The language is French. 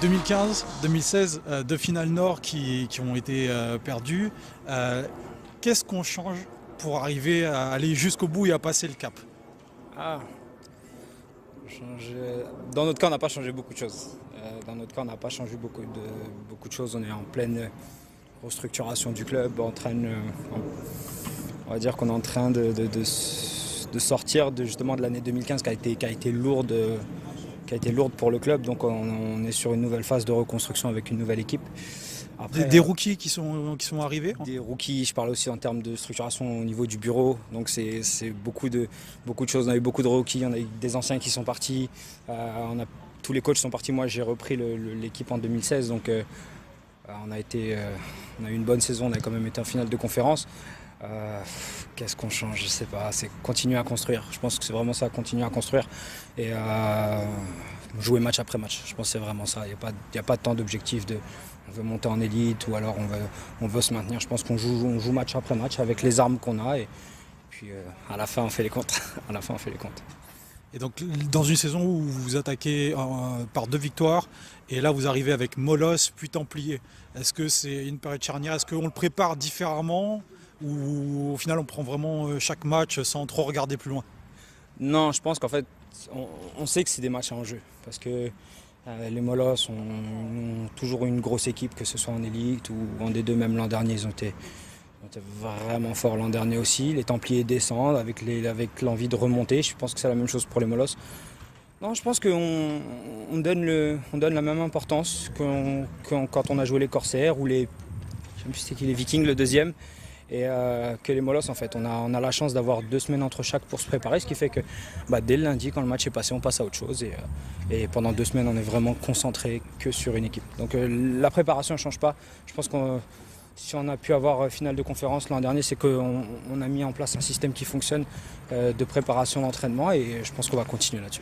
2015, 2016, deux finales nord qui ont été perdues. Qu'est-ce qu'on change pour arriver à aller jusqu'au bout et à passer le cap? Ah, Dans notre cas, on n'a pas changé beaucoup de choses. Dans notre cas, on n'a pas changé beaucoup de choses. On est en pleine restructuration du club. On va dire qu'on est en train de sortir justement de l'année 2015 qui a été lourde pour le club. Donc on est sur une nouvelle phase de reconstruction avec une nouvelle équipe. Après, des rookies qui sont arrivés? Des rookies, je parle aussi en termes de structuration au niveau du bureau. Donc c'est beaucoup de choses. On a eu beaucoup de rookies, on a eu des anciens qui sont partis. Tous les coachs sont partis. Moi, j'ai repris l'équipe en 2016. Donc on a eu une bonne saison. On a quand même été en finale de conférence. Qu'est-ce qu'on change? Je sais pas. C'est continuer à construire. Je pense que c'est vraiment ça, continuer à construire et jouer match après match. Je pense que c'est vraiment ça. Il n'y a pas de temps d'objectif on veut monter en élite ou alors on veut se maintenir. Je pense qu'on joue match après match avec les armes qu'on a et puis à la fin on fait les comptes. À la fin on fait les comptes. Et donc dans une saison où vous attaquez par 2 victoires et là vous arrivez avec Molos puis Templier, est-ce que c'est une période charnière? Est-ce qu'on le prépare différemment ou au final on prend vraiment chaque match sans trop regarder plus loin? Non, je pense qu'en fait on sait que c'est des matchs en jeu parce que les Molos ont toujours eu une grosse équipe, que ce soit en élite ou en D2. Même l'an dernier ils ont été vraiment forts l'an dernier aussi. Les Templiers descendent avec l'envie de remonter. Je pense que c'est la même chose pour les Molos. Non, je pense qu'on donne la même importance quand on a joué les Corsaires ou je sais plus c'était qui, les Vikings le deuxième. Et que les Molos, en fait, on a la chance d'avoir 2 semaines entre chaque pour se préparer, ce qui fait que dès le lundi, quand le match est passé, on passe à autre chose et pendant 2 semaines, on est vraiment concentré que sur une équipe. Donc la préparation ne change pas. Je pense que si on a pu avoir finale de conférence l'an dernier, c'est qu'on a mis en place un système qui fonctionne de préparation d'entraînement et je pense qu'on va continuer là-dessus.